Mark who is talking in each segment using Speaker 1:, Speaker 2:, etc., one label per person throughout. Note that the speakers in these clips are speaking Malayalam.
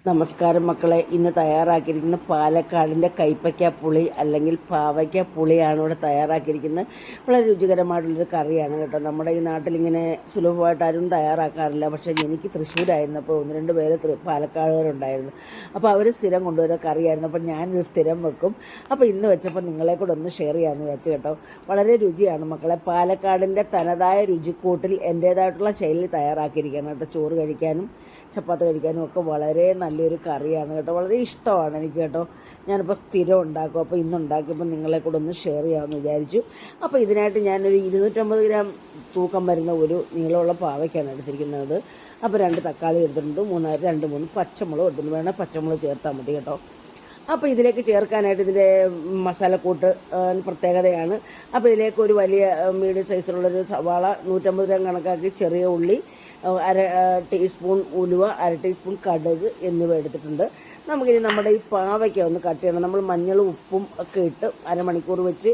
Speaker 1: നമസ്കാരം മക്കളെ. ഇന്ന് തയ്യാറാക്കിയിരിക്കുന്ന പാലക്കാടിൻ്റെ കൈപ്പയ്ക്ക പുളി അല്ലെങ്കിൽ പാവയ്ക്ക പുളിയാണ് ഇവിടെ തയ്യാറാക്കിയിരിക്കുന്നത്. വളരെ രുചികരമായിട്ടുള്ളൊരു കറിയാണ് കേട്ടോ. നമ്മുടെ ഈ നാട്ടിലിങ്ങനെ സുലഭമായിട്ട് ആരും തയ്യാറാക്കാറില്ല. പക്ഷേ എനിക്ക് തൃശ്ശൂരായിരുന്നു, അപ്പോൾ ഒന്ന് രണ്ട് പേര് പാലക്കാടുകാരുണ്ടായിരുന്നു. അപ്പോൾ അവർ സ്ഥിരം കൊണ്ടുവരുന്ന കറിയായിരുന്നു. അപ്പോൾ ഞാനിത് സ്ഥിരം വെക്കും. അപ്പോൾ ഇന്ന് വെച്ചപ്പോൾ നിങ്ങളെ കൂടെ ഒന്ന് ഷെയർ ചെയ്യാമെന്ന് വിചാരിച്ചു കേട്ടോ. വളരെ രുചിയാണ് മക്കളെ. പാലക്കാടിൻ്റെ തനതായ രുചിക്കൂട്ടിൽ എൻ്റേതായിട്ടുള്ള ശൈലിയിൽ തയ്യാറാക്കിയിരിക്കുകയാണ് കേട്ടോ. ചോറ് കഴിക്കാനും ചപ്പാത്തി കഴിക്കാനും ഒക്കെ വളരെ നല്ലൊരു കറിയാണ് കേട്ടോ. വളരെ ഇഷ്ടമാണ് എനിക്ക് കേട്ടോ. ഞാനിപ്പോൾ സ്ഥിരം ഉണ്ടാക്കും. അപ്പോൾ ഇന്നുണ്ടാക്കിയപ്പോൾ നിങ്ങളെ കൂടെ ഒന്ന് ഷെയർ ചെയ്യാമെന്ന് വിചാരിച്ചു. അപ്പോൾ ഇതിനായിട്ട് ഞാനൊരു 250 ഗ്രാം തൂക്കം വരുന്ന ഒരു നീളമുള്ള പാവയ്ക്കാണ് എടുത്തിരിക്കുന്നത്. അപ്പോൾ 2 തക്കാളി എടുത്തിട്ടുണ്ട്, 2-3 പച്ചമുളക് എടുത്തിട്ടുണ്ട്. വേണേൽ പച്ചമുളക് ചേർത്താൽ മതി കേട്ടോ. അപ്പോൾ ഇതിലേക്ക് ചേർക്കാനായിട്ട് ഇതിൻ്റെ മസാലക്കൂട്ട് പ്രത്യേകതയാണ്. അപ്പോൾ ഇതിലേക്ക് ഒരു വലിയ മീഡിയം സൈസിലുള്ളൊരു സവാള, 150 ഗ്രാം കണക്കാക്കി ചെറിയ ഉള്ളി, 1/2 ടീസ്പൂൺ ഉലുവ, 1/2 ടീസ്പൂൺ കടുക് എന്നിവ എടുത്തിട്ടുണ്ട്. നമുക്കിനി നമ്മുടെ ഈ പാവയ്ക്ക ഒന്ന് കട്ട് ചെയ്യണം. നമ്മൾ മഞ്ഞളും ഉപ്പും ഒക്കെ ഇട്ട് അരമണിക്കൂർ വെച്ച്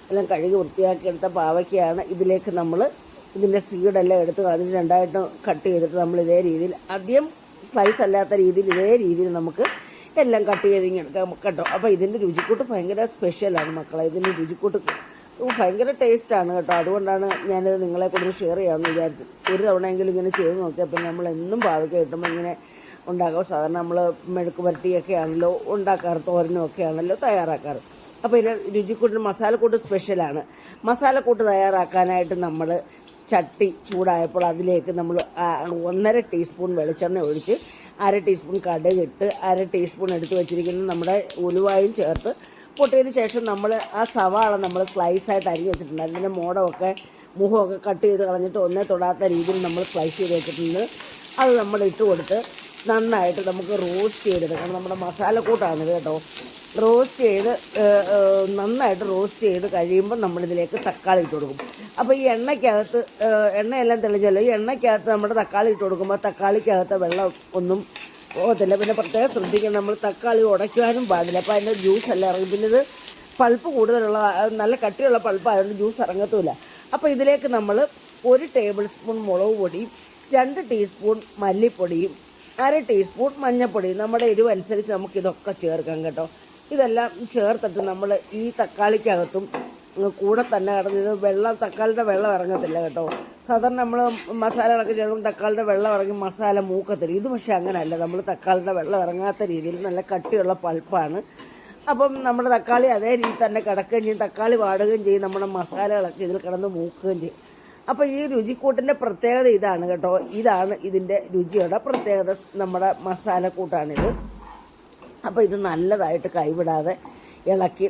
Speaker 1: എല്ലാം കഴുകി വൃത്തിയാക്കി എടുത്ത പാവയ്ക്കയാണ്. ഇതിലേക്ക് നമ്മൾ ഇതിൻ്റെ സീഡെല്ലാം എടുത്ത് അതിന് 2ആയിട്ട് കട്ട് ചെയ്തിട്ട് നമ്മൾ ഇതേ രീതിയിൽ, അധികം സ്ലൈസ് അല്ലാത്ത രീതിയിൽ ഇതേ രീതിയിൽ നമുക്ക് എല്ലാം കട്ട് ചെയ്തിങ്ങെടുക്കാം കേട്ടോ. അപ്പോൾ ഇതിൻ്റെ രുചിക്കൂട്ട് ഭയങ്കര സ്പെഷ്യലാണ് മക്കളെ. ഇതിൻ്റെ രുചിക്കൂട്ട് ഭയങ്കര ടേസ്റ്റാണ് കേട്ടോ. അതുകൊണ്ടാണ് ഞാനിത് നിങ്ങളെ കൂടെ ഷെയർ ചെയ്യാമെന്ന് വിചാരിച്ചു. ഒരു തവണയെങ്കിലും ഇങ്ങനെ ചെയ്ത് നോക്കിയപ്പോൾ നമ്മൾ എന്നും പാവയ്ക്ക കിട്ടുമ്പോൾ ഇങ്ങനെ ഉണ്ടാക്കാം. സാധാരണ നമ്മൾ മെഴുക്ക് പുരട്ടിയൊക്കെ ആണല്ലോ ഉണ്ടാക്കാറ്, തോരനും ഒക്കെ ആണല്ലോ തയ്യാറാക്കാറ്. അപ്പോൾ ഇതിന് രുചിക്കൂട്ടിന് മസാലക്കൂട്ട് സ്പെഷ്യലാണ്. മസാലക്കൂട്ട് തയ്യാറാക്കാനായിട്ട് നമ്മൾ ചട്ടി ചൂടായപ്പോൾ അതിലേക്ക് നമ്മൾ 1.5 ടീസ്പൂൺ വെളിച്ചെണ്ണ ഒഴിച്ച് 1/2 ടീസ്പൂൺ കടുക് ഇട്ട് 1/2 ടീസ്പൂൺ എടുത്ത് വെച്ചിരിക്കുന്ന നമ്മുടെ ഉലുവായും ചേർത്ത് പൊട്ടിയതിന് ശേഷം നമ്മൾ ആ സവാള നമ്മൾ സ്ലൈസായിട്ട് അരിഞ്ഞ് വെച്ചിട്ടുണ്ട്. അതിൻ്റെ മുഖമൊക്കെ കട്ട് ചെയ്ത് കളഞ്ഞിട്ട് ഒന്നേ തൊടാത്ത രീതിയിൽ നമ്മൾ സ്ലൈസ് ചെയ്ത് വെച്ചിട്ടുണ്ട്. അത് നമ്മൾ ഇട്ട് കൊടുത്ത് നന്നായിട്ട് നമുക്ക് റോസ്റ്റ് ചെയ്തെടുക്കണം. നമ്മുടെ മസാലക്കൂട്ടാണിത് കേട്ടോ. നന്നായിട്ട് റോസ്റ്റ് ചെയ്ത് കഴിയുമ്പോൾ നമ്മളിതിലേക്ക് തക്കാളി ഇട്ട് കൊടുക്കും. അപ്പോൾ ഈ എണ്ണയ്ക്കകത്ത് എണ്ണയെല്ലാം തെളിഞ്ഞല്ലോ. ഈ എണ്ണയ്ക്കകത്ത് നമ്മുടെ തക്കാളി ഇട്ട് കൊടുക്കുമ്പോൾ തക്കാളിക്കകത്ത് വെള്ളം ഒന്നും പോകത്തില്ല. പിന്നെ പ്രത്യേകം ശ്രദ്ധിക്കണം, നമ്മൾ തക്കാളി ഉടയ്ക്കാനും പാടില്ല. അപ്പോൾ അതിൻ്റെ ജ്യൂസ് എല്ലാം ഇറങ്ങും. പിന്നെ ഇത് പൾപ്പ് കൂടുതലുള്ള നല്ല കട്ടിയുള്ള പൾപ്പായതുകൊണ്ട് ജ്യൂസ് ഇറങ്ങത്തുമില്ല. അപ്പോൾ ഇതിലേക്ക് നമ്മൾ 1 ടേബിൾ സ്പൂൺ മുളക് പൊടിയും 2 ടീസ്പൂൺ മല്ലിപ്പൊടിയും 1/2 ടീസ്പൂൺ മഞ്ഞൾപ്പൊടിയും നമ്മുടെ എരിവ് അനുസരിച്ച് നമുക്കിതൊക്കെ ചേർക്കാം കേട്ടോ. ഇതെല്ലാം ചേർത്തിട്ട് നമ്മൾ ഈ തക്കാളിക്കകത്തും കൂടെ തന്നെ കിടന്ന് ഇത് തക്കാളിയുടെ വെള്ളം ഇറങ്ങത്തില്ല കേട്ടോ. സാധാരണ നമ്മൾ മസാലകളൊക്കെ ചേർക്കുമ്പോൾ തക്കാളിയുടെ വെള്ളം ഇറങ്ങി മസാല മൂക്കത്തില്ല. ഇത് പക്ഷേ അങ്ങനെയല്ല. നമ്മൾ തക്കാളിയുടെ വെള്ളം ഇറങ്ങാത്ത രീതിയിൽ നല്ല കട്ടിയുള്ള പൾപ്പാണ്. അപ്പം നമ്മുടെ തക്കാളി അതേ രീതിയിൽ തന്നെ കിടക്കുകയും ചെയ്യും, തക്കാളി വാടുകയും ചെയ്യും, നമ്മുടെ മസാലകളൊക്കെ ഇതിൽ കിടന്ന് മൂക്കുകയും ചെയ്യും. അപ്പോൾ ഈ രുചിക്കൂട്ടിൻ്റെ പ്രത്യേകത ഇതാണ് കേട്ടോ. ഇതാണ് ഇതിൻ്റെ രുചിയുടെ പ്രത്യേകത. നമ്മുടെ മസാലക്കൂട്ടാണിത്. അപ്പോൾ ഇത് നല്ലതായിട്ട് കൈവിടാതെ ഇളക്കി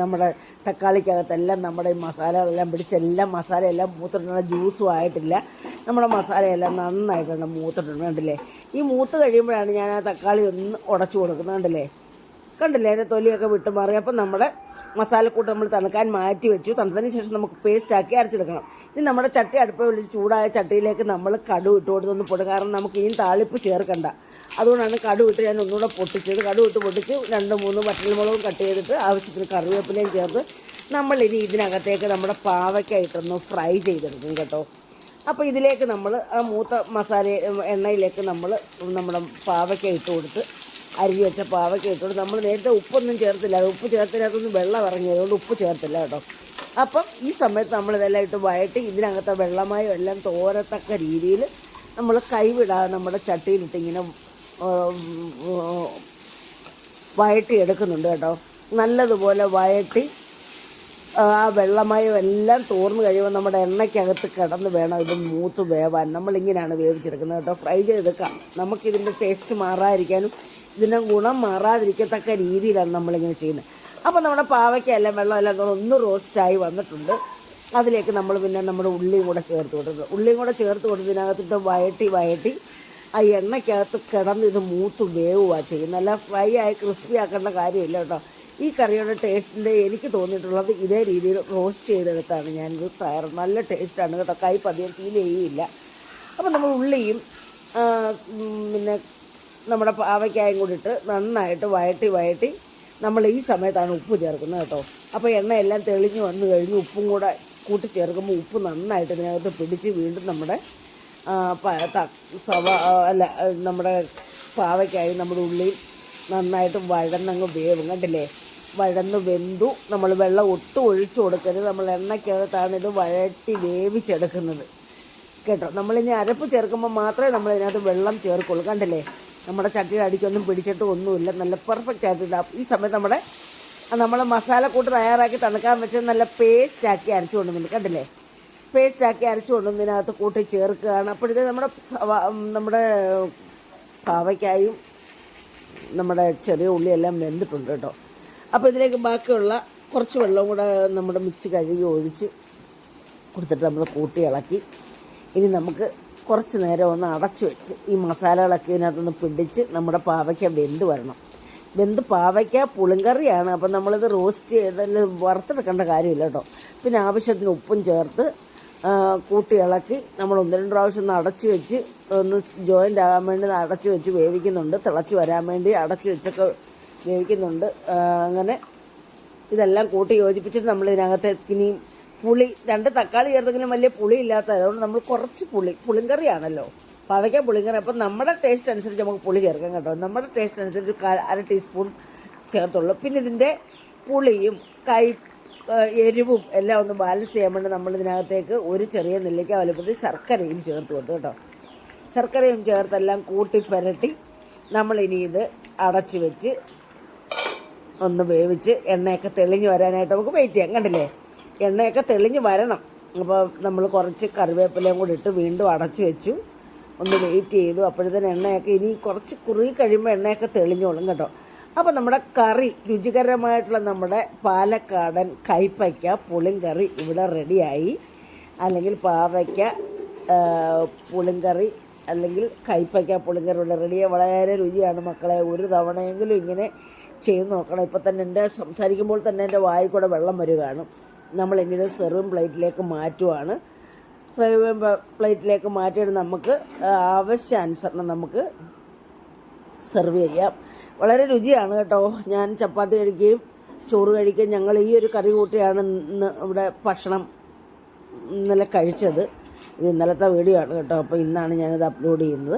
Speaker 1: നമ്മുടെ തക്കാളിക്കകത്തെല്ലാം നമ്മുടെ ഈ മസാലകളെല്ലാം പിടിച്ചെല്ലാം മസാലയെല്ലാം മൂത്തിട്ടുള്ള ജ്യൂസും ആയിട്ടില്ല. നമ്മുടെ മസാലയെല്ലാം നന്നായിട്ടുണ്ട് മൂത്തിട്ടുണ്ട്. കണ്ടില്ലേ? ഈ മൂത്ത് കഴിയുമ്പോഴാണ് ഞാൻ ആ തക്കാളി ഒന്ന് ഉടച്ചു കൊടുക്കുന്നത്. കണ്ടില്ലേ അതിൻ്റെ തൊലിയൊക്കെ വിട്ട് മാറി. അപ്പം നമ്മുടെ മസാലക്കൂട്ട് നമ്മൾ തണുക്കാൻ മാറ്റി വെച്ചു. തണുത്തതിന് ശേഷം നമുക്ക് പേസ്റ്റാക്കി അരച്ചെടുക്കണം. ഇനി നമ്മുടെ ചട്ടി അടുപ്പ് വിളിച്ച് ചൂടായ ചട്ടിയിലേക്ക് നമ്മൾ കടുക് ഇട്ട് കൊടുത്തൊന്ന് പൊടും. കാരണം നമുക്ക് ഈ താളിപ്പ് ചേർക്കണ്ട. അതുകൊണ്ടാണ് കടുക് ഇട്ട് ഞാൻ ഒന്നുകൂടെ പൊട്ടിച്ചത്. കടുക് ഇട്ട് പൊട്ടിച്ച് 2-3 വറ്റൽമുളകും കട്ട് ചെയ്തിട്ട് ആവശ്യത്തിന് കറിവേപ്പിലയും ചേർത്ത് നമ്മളിനി ഇതിനകത്തേക്ക് നമ്മുടെ പാവയ്ക്ക ഇട്ടൊന്ന് ഫ്രൈ ചെയ്തെടുക്കും കേട്ടോ. അപ്പോൾ ഇതിലേക്ക് നമ്മൾ ആ മൂത്ത എണ്ണയിലേക്ക് നമ്മുടെ പാവയ്ക്ക ഇട്ട് കൊടുത്ത് അരിഞ്ഞ് വെച്ച പാവയ്ക്ക ഇട്ട് കൊടുത്ത് നമ്മൾ നേരത്തെ ഉപ്പൊന്നും ചേർത്തില്ല. ഉപ്പ് ചേർത്തിനകത്തൊന്നും വെള്ളം ഇറങ്ങിയതുകൊണ്ട് ഉപ്പ് ചേർത്തില്ല കേട്ടോ. അപ്പം ഈ സമയത്ത് നമ്മളിതെല്ലാം ഇട്ട് വഴറ്റി ഇതിനകത്തെ വെള്ളമായും എല്ലാം തോരത്തക്ക രീതിയിൽ നമ്മൾ കൈവിടാതെ നമ്മുടെ ചട്ടിയിലിട്ട് ഇങ്ങനെ വഴറ്റി എടുക്കുന്നുണ്ട് കേട്ടോ. നല്ലതുപോലെ വഴറ്റി ആ വെള്ളമയം എല്ലാം തോർന്ന് കഴിയുമ്പോൾ നമ്മുടെ എണ്ണയ്ക്കകത്ത് കിടന്ന് വേണം ഇത് മൂത്ത് വേവാൻ. നമ്മളിങ്ങനെയാണ് വേവിച്ചെടുക്കുന്നത് കേട്ടോ. ഫ്രൈ ചെയ്തെടുക്കാം. നമുക്കിതിൻ്റെ ടേസ്റ്റ് മാറാതിരിക്കാനും ഇതിൻ്റെ ഗുണം മാറാതിരിക്കത്തക്ക രീതിയിലാണ് നമ്മളിങ്ങനെ ചെയ്യുന്നത്. അപ്പോൾ നമ്മുടെ പാവയ്ക്കെല്ലാം വെള്ളമെല്ലാം ഒന്ന് റോസ്റ്റായി വന്നിട്ടുണ്ട്. അതിലേക്ക് നമ്മൾ പിന്നെ നമ്മുടെ ഉള്ളിയും കൂടെ ചേർത്ത് കൊടുത്ത് ഇതിനകത്തിട്ട് വഴറ്റി ആ എണ്ണയ്ക്കകത്ത് കിടന്ന് ഇത് മൂത്ത് വേവുകയാണ് ചെയ്യുന്നത്. നല്ല ഫ്രൈ ആയി ക്രിസ്പി ആക്കേണ്ട കാര്യമില്ല കേട്ടോ. ഈ കറിയുടെ ടേസ്റ്റിൻ്റെ എനിക്ക് തോന്നിയിട്ടുള്ളത് ഇതേ രീതിയിൽ റോസ്റ്റ് ചെയ്തെടുത്താണ് ഞാനിത് നല്ല ടേസ്റ്റാണ് കേട്ടോ. കൈ പതിയെ ഫീൽ ചെയ്യില്ല. അപ്പോൾ നമ്മൾ ഉള്ളിയും പിന്നെ നമ്മുടെ പാവയ്ക്കായും കൂടി ഇട്ട് നന്നായിട്ട് വഴറ്റി നമ്മൾ ഈ സമയത്താണ് ഉപ്പ് ചേർക്കുന്നത് കേട്ടോ. അപ്പോൾ എണ്ണയെല്ലാം തെളിഞ്ഞ് വന്നു കഴിഞ്ഞ് ഉപ്പും കൂടെ കൂട്ടിച്ചേർക്കുമ്പോൾ ഉപ്പ് നന്നായിട്ട് ഇതിനകത്ത് പിടിച്ച് വീണ്ടും നമ്മുടെ നമ്മുടെ പാവയ്ക്കായും നമ്മുടെ ഉള്ളിൽ നന്നായിട്ട് വഴന്നങ്ങ് വേവും. കണ്ടില്ലേ, വഴന്ന് വെന്തു. നമ്മൾ വെള്ളം ഒട്ടും ഒഴിച്ചു കൊടുക്കരുത്. നമ്മൾ എണ്ണയ്ക്കകത്താണ് ഇത് വഴറ്റി വേവിച്ചെടുക്കുന്നത് കേട്ടോ. നമ്മളിനി അരപ്പ് ചേർക്കുമ്പോൾ മാത്രമേ നമ്മൾ ഇതിനകത്ത് വെള്ളം ചേർക്കുള്ളൂ. കണ്ടില്ലേ, നമ്മുടെ ചട്ടിയുടെ അടിക്കൊന്നും പിടിച്ചിട്ട് ഒന്നുമില്ല, നല്ല പെർഫെക്റ്റ് ആയിട്ട് ഇടാം. ഈ സമയത്ത് നമ്മൾ മസാലക്കൂട്ട് തയ്യാറാക്കി തണുക്കാൻ വെച്ച് നല്ല പേസ്റ്റാക്കി അരച്ചു കൊണ്ടുവന്നു. കണ്ടില്ലേ, പേസ്റ്റാക്കി അരച്ചു കൊണ്ടുവന്നതിനകത്ത് കൂട്ടി ചേർക്കുകയാണ്. അപ്പോഴത്തെ നമ്മുടെ പാവയ്ക്കായും നമ്മുടെ ചെറിയ ഉള്ളിയെല്ലാം വെന്തിട്ടുണ്ട് കേട്ടോ. അപ്പോൾ ഇതിലേക്ക് ബാക്കിയുള്ള കുറച്ച് വെള്ളം കൂടെ നമ്മുടെ മിക്സി കഴുകി ഒഴിച്ച് കൊടുത്തിട്ട് നമ്മൾ കൂട്ടി ഇളക്കി. ഇനി നമുക്ക് കുറച്ച് നേരം ഒന്ന് അടച്ചു വെച്ച് ഈ മസാലകളൊക്കെ ഇതിനകത്തൊന്ന് പിടിച്ച് നമ്മുടെ പാവയ്ക്ക വെന്ത് വരണം. പാവയ്ക്ക പുളിങ്കറിയാണ്. അപ്പം നമ്മളിത് റോസ്റ്റ് ചെയ്ത് വറുത്തെടുക്കേണ്ട കാര്യമില്ല കേട്ടോ. പിന്നെ ആവശ്യത്തിന് ഉപ്പും ചേർത്ത് കൂട്ടി ഇളക്കി നമ്മൾ 1-2 പ്രാവശ്യം ഒന്ന് അടച്ചു വെച്ച് ഒന്ന് ജോയിൻ്റ് ആകാൻ വേണ്ടി അടച്ചു വെച്ച് വേവിക്കുന്നുണ്ട്. തിളച്ച് വരാൻ വേണ്ടി അടച്ചു വെച്ചൊക്കെ വേവിക്കുന്നുണ്ട്. അങ്ങനെ ഇതെല്ലാം കൂട്ടി യോജിപ്പിച്ചിട്ട് നമ്മൾ ഇതിനകത്ത് ഇനി പുളി 2 തക്കാളി ചേർത്തെങ്കിലും വലിയ പുളി ഇല്ലാത്തത്, അതുകൊണ്ട് നമ്മൾ കുറച്ച് പുളിങ്കറിയാണല്ലോ, പാവയ്ക്ക പുളിങ്കറി. അപ്പം നമ്മുടെ ടേസ്റ്റ് അനുസരിച്ച് നമുക്ക് പുളി ചേർക്കാം കേട്ടോ. നമ്മുടെ ടേസ്റ്റ് അനുസരിച്ച് 1/2 ടീസ്പൂൺ ചേർത്തുള്ളൂ. പിന്നെ ഇതിൻ്റെ പുളിയും എരിവും എല്ലാം ഒന്ന് ബാലൻസ് ചെയ്യാൻ വേണ്ടി നമ്മളിതിനകത്തേക്ക് ഒരു ചെറിയ നെല്ലിക്ക വലുപ്പത്തിൽ ശർക്കരയും ചേർത്ത് കൊടുത്തു കേട്ടോ. ശർക്കരയും ചേർത്തെല്ലാം കൂട്ടി പുരട്ടി നമ്മളിനി ഇത് അടച്ചു വെച്ച് ഒന്ന് വേവിച്ച് എണ്ണയൊക്കെ തെളിഞ്ഞ് വരാനായിട്ട് നമുക്ക് വെയിറ്റ് ചെയ്യാം. കണ്ടില്ലേ, എണ്ണയൊക്കെ തെളിഞ്ഞ് വരണം. അപ്പോൾ നമ്മൾ കുറച്ച് കറിവേപ്പിലയും കൂടി ഇട്ട് വീണ്ടും അടച്ചു വെച്ചു, ഒന്ന് വെയിറ്റ് ചെയ്തു. അപ്പോഴത്തേന് എണ്ണയൊക്കെ ഇനി കുറച്ച് കുറുകി കഴിയുമ്പോൾ എണ്ണയൊക്കെ തെളിഞ്ഞോളും കേട്ടോ. അപ്പോൾ നമ്മുടെ കറി, രുചികരമായിട്ടുള്ള നമ്മുടെ പാലക്കാടൻ കൈപ്പയ്ക്ക പുളിങ്കറി ഇവിടെ റെഡിയായി. അല്ലെങ്കിൽ പാവയ്ക്ക പുളിങ്കറി അല്ലെങ്കിൽ കൈപ്പയ്ക്ക പുളിങ്കറി ഇവിടെ റെഡിയായി. വളരെ രുചിയാണ് മക്കളെ. ഒരു തവണയെങ്കിലും ഇങ്ങനെ ചെയ്ത് നോക്കണം. ഇപ്പോൾ തന്നെ എൻ്റെ സംസാരിക്കുമ്പോൾ തന്നെ എൻ്റെ വായിൽ കൂടെ വെള്ളം വരികയാണ്. നമ്മളിങ്ങനെ സെർവിങ് പ്ലേറ്റിലേക്ക് മാറ്റുവാണ്. സെർവിങ് പ്ലേറ്റിലേക്ക് മാറ്റിയിട്ട് നമുക്ക് ആവശ്യാനുസരണം നമുക്ക് സെർവ് ചെയ്യാം. വളരെ രുചിയാണ് കേട്ടോ. ഞാൻ ചപ്പാത്തി കഴിക്കുകയും ചോറ് കഴിക്കുകയും ഞങ്ങൾ ഈ ഒരു കറി കൂട്ടിയാണ് ഇന്ന് ഇവിടെ ഭക്ഷണം ഇന്നലെ കഴിച്ചത്. ഇത് ഇന്നലത്തെ വീഡിയോ ആണ് കേട്ടോ. അപ്പോൾ ഇന്നാണ് ഞാനിത് അപ്ലോഡ് ചെയ്യുന്നത്.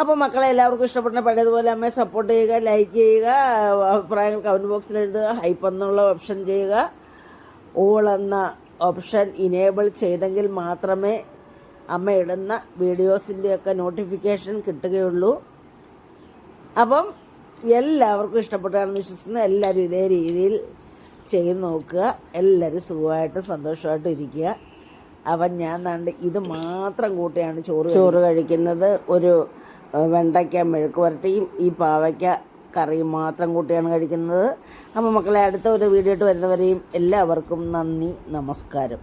Speaker 1: അപ്പോൾ മക്കളെ എല്ലാവർക്കും ഇഷ്ടപ്പെട്ട പഴയതുപോലെ അമ്മയെ സപ്പോർട്ട് ചെയ്യുക, ലൈക്ക് ചെയ്യുക, അഭിപ്രായങ്ങൾ കമൻറ്റ് ബോക്സിൽ എഴുതുക, ഹൈപ്പ് എന്നുള്ള ഓപ്ഷൻ ചെയ്യുക. ഓൾ എന്ന ഓപ്ഷൻ ഇനേബിൾ ചെയ്തെങ്കിൽ മാത്രമേ അമ്മ ഇടുന്ന വീഡിയോസിൻ്റെയൊക്കെ നോട്ടിഫിക്കേഷൻ കിട്ടുകയുള്ളൂ. അപ്പം എല്ലാവർക്കും ഇഷ്ടപ്പെട്ടാണെന്ന് വിശ്വസിക്കുന്നു. എല്ലാവരും ഇതേ രീതിയിൽ ചെയ്ത് നോക്കുക. എല്ലാവരും സുഖമായിട്ട് സന്തോഷമായിട്ട് ഇരിക്കുക. അപ്പം ഞാൻ ഇത് മാത്രം കൂട്ടിയാണ് ചോറ് കഴിക്കുന്നത്. ഒരു വെണ്ടയ്ക്ക മെഴുക്ക് വരട്ടിയും ഈ പാവയ്ക്ക കറിയും മാത്രം കൂട്ടിയാണ് കഴിക്കുന്നത്. അപ്പോൾ മക്കളെ, അടുത്ത ഒരു വീഡിയോ ആയിട്ട് വരുന്നവരെയും എല്ലാവർക്കും നന്ദി, നമസ്കാരം.